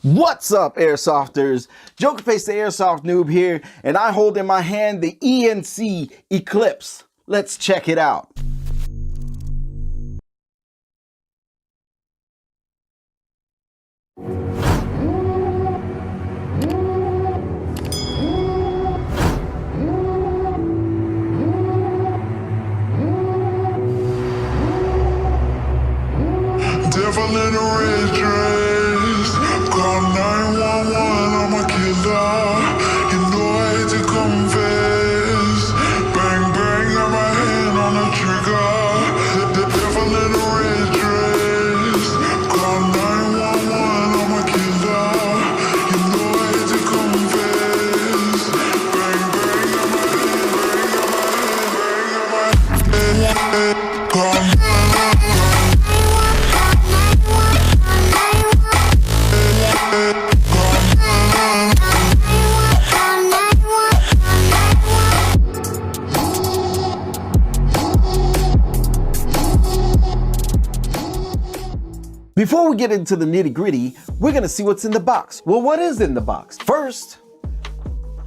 What's up, Airsofters? Jokerface the Airsoft Noob here, and I hold in my hand the ENC Eclipse. Let's check it out. Devil in a red dress, call 911, I'm a killer. You know I hate to confess. Bang bang, got my hand on the trigger. The devil in a red dress, call 911, I'm a killer. You know I hate to confess. Bang bang, got my hand, call Before we get into the nitty-gritty, we're gonna see what's in the box. Well, what is in the box? First,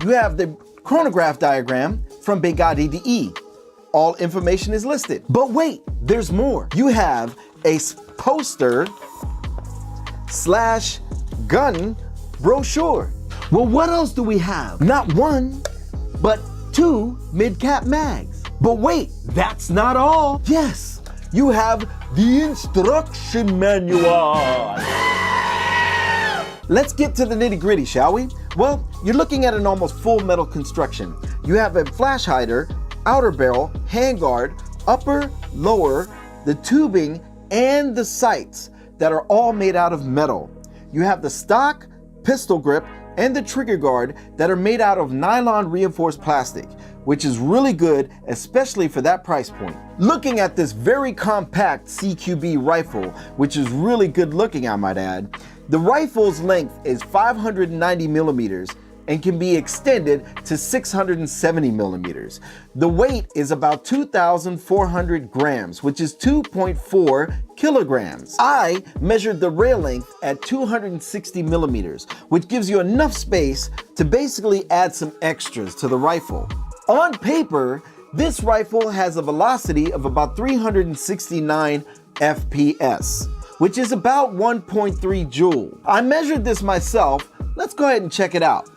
you have the chronograph diagram from Begadi DE. All information is listed. But wait, there's more. You have a poster / gun brochure. Well, what else do we have? Not one, but 2 mid-cap mags. But wait, that's not all. Yes, you have the instruction manual. Let's get to the nitty-gritty, shall we? Well, you're looking at an almost full metal construction. You have a flash hider, outer barrel, handguard, upper, lower, the tubing, and the sights that are all made out of metal. You have the stock, pistol grip, and the trigger guard that are made out of nylon reinforced plastic, which is really good, especially for that price point. Looking at this very compact CQB rifle, which is really good looking, I might add, the rifle's length is 590 millimeters and can be extended to 670 millimeters. The weight is about 2,400 grams, which is 2.4 kilograms. I measured the rail length at 260 millimeters, which gives you enough space to basically add some extras to the rifle. On paper, this rifle has a velocity of about 369 FPS, which is about 1.3 joule. I measured this myself. Let's go ahead and check it out.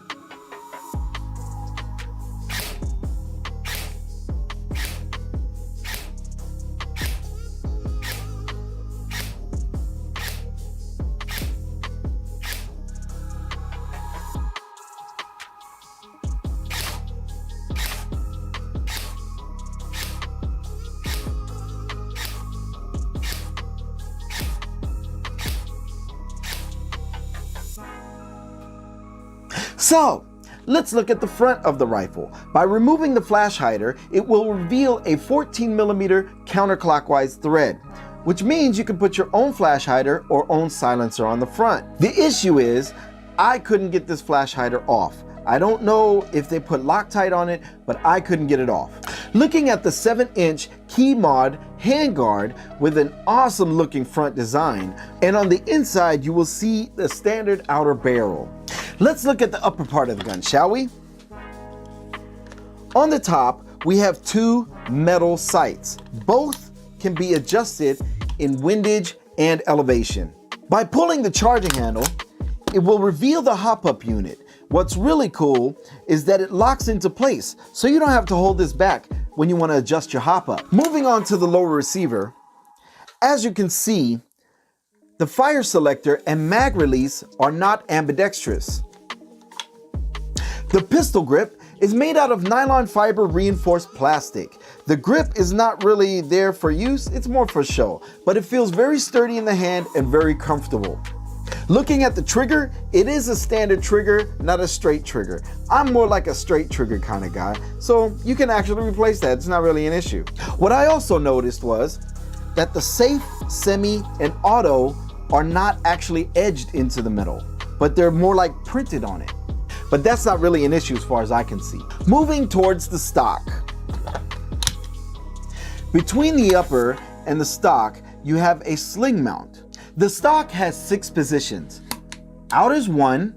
So, let's look at the front of the rifle. By removing the flash hider, it will reveal a 14mm counterclockwise thread, which means you can put your own flash hider or own silencer on the front. The issue is, I couldn't get this flash hider off. I don't know if they put Loctite on it, but I couldn't get it off. Looking at the 7-inch key mod handguard with an awesome looking front design, and on the inside you will see the standard outer barrel. Let's look at the upper part of the gun, shall we? On the top, we have 2 metal sights. Both can be adjusted in windage and elevation. By pulling the charging handle, it will reveal the hop-up unit. What's really cool is that it locks into place, so you don't have to hold this back when you want to adjust your hop-up. Moving on to the lower receiver, as you can see, the fire selector and mag release are not ambidextrous. The pistol grip is made out of nylon fiber reinforced plastic. The grip is not really there for use, it's more for show, but it feels very sturdy in the hand and very comfortable. Looking at the trigger, it is a standard trigger, not a straight trigger. I'm more like a straight trigger kind of guy, so you can actually replace that, it's not really an issue. What I also noticed was that the safe, semi, and auto are not actually edged into the metal, but they're more like printed on it. But that's not really an issue as far as I can see. Moving towards the stock. Between the upper and the stock, you have a sling mount. The stock has 6 positions. Out is 1,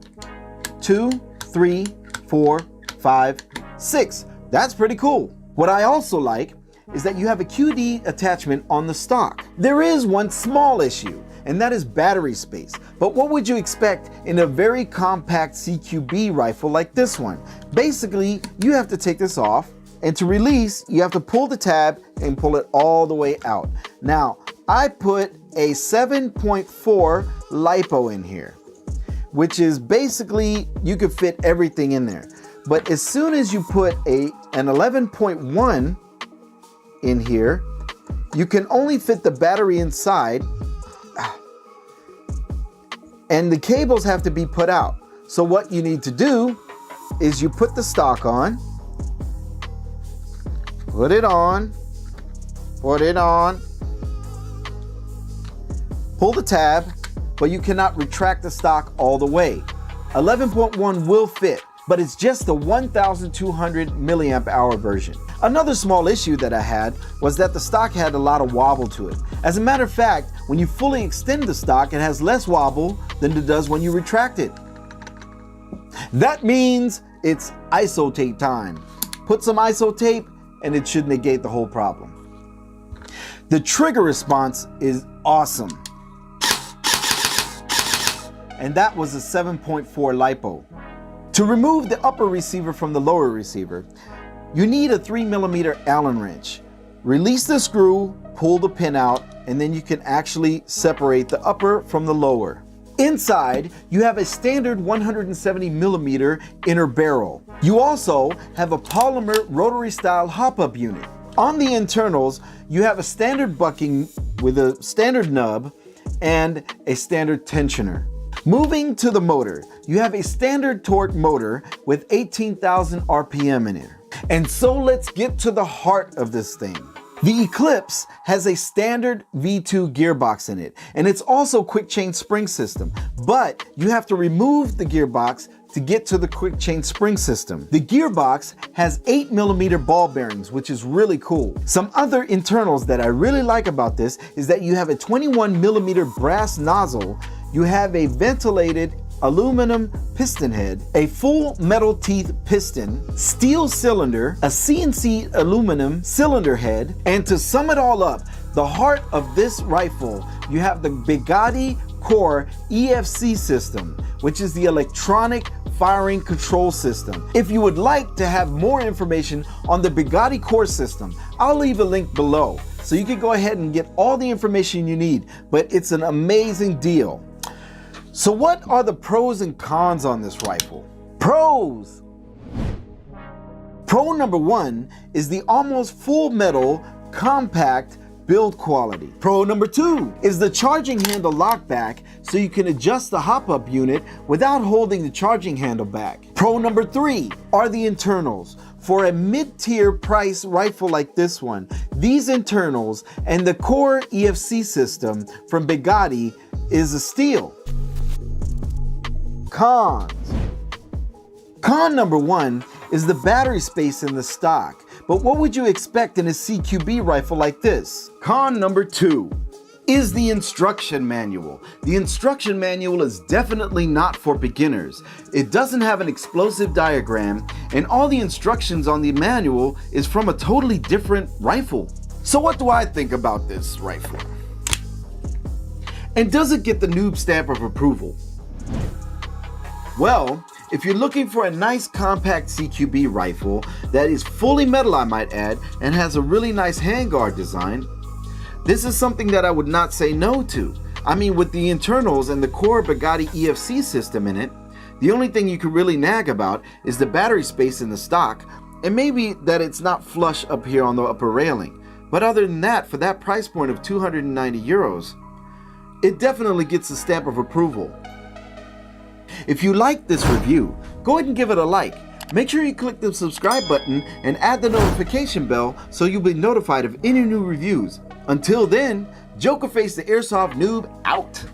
2, 3, 4, 5, 6. That's pretty cool. What I also like is that you have a QD attachment on the stock. There is one small issue, and that is battery space. But what would you expect in a very compact CQB rifle like this one? Basically, you have to take this off, and to release, you have to pull the tab and pull it all the way out. Now, I put a 7.4 LiPo in here, which is basically, you could fit everything in there. But as soon as you put an 11.1 in here, you can only fit the battery inside, and the cables have to be put out. So what you need to do is you put the stock on, put it on, pull the tab, but you cannot retract the stock all the way. 11.1 will fit, but it's just the 1200 milliamp hour version. Another small issue that I had was that the stock had a lot of wobble to it. As a matter of fact, when you fully extend the stock, it has less wobble than it does when you retract it. That means it's ISO tape time. Put some ISO tape and it should negate the whole problem. The trigger response is awesome. And that was a 7.4 LiPo. To remove the upper receiver from the lower receiver, you need a 3mm Allen wrench. Release the screw, pull the pin out, and then you can actually separate the upper from the lower. Inside, you have a standard 170mm inner barrel. You also have a polymer rotary style hop-up unit. On the internals, you have a standard bucking with a standard nub and a standard tensioner. Moving to the motor, you have a standard torque motor with 18,000 RPM in it. And so let's get to the heart of this thing. The Eclipse has a standard V2 gearbox in it, and it's also quick chain spring system, but you have to remove the gearbox to get to the quick chain spring system. The gearbox has 8mm ball bearings, which is really cool. Some other internals that I really like about this is that you have a 21mm brass nozzle, you have a ventilated aluminum piston head, a full metal teeth piston, steel cylinder, a CNC aluminum cylinder head, and to sum it all up, the heart of this rifle, you have the Begadi Core EFC system, which is the electronic firing control system. If you would like to have more information on the Begadi Core system, I'll leave a link below so you can go ahead and get all the information you need, but it's an amazing deal. So what are the pros and cons on this rifle? Pros! Pro number 1 is the almost full metal, compact build quality. Pro number 2 is the charging handle lockback so you can adjust the hop-up unit without holding the charging handle back. Pro number 3 are the internals. For a mid-tier price rifle like this one, these internals and the core EFC system from Begadi is a steal. Cons. Con number 1 is the battery space in the stock, but what would you expect in a CQB rifle like this? Con number 2 is the instruction manual. The instruction manual is definitely not for beginners. It doesn't have an explosive diagram, and all the instructions on the manual is from a totally different rifle. So what do I think about this rifle? And does it get the noob stamp of approval? Well, if you're looking for a nice compact CQB rifle that is fully metal, I might add, and has a really nice handguard design, this is something that I would not say no to. I mean, with the internals and the core Begadi EFC system in it, the only thing you could really nag about is the battery space in the stock, and maybe that it's not flush up here on the upper railing. But other than that, for that price point of 290 euros, it definitely gets the stamp of approval. If you like this review, go ahead and give it a like. Make sure you click the subscribe button and add the notification bell so you'll be notified of any new reviews. Until then, Jokerface the Airsoft Noob out.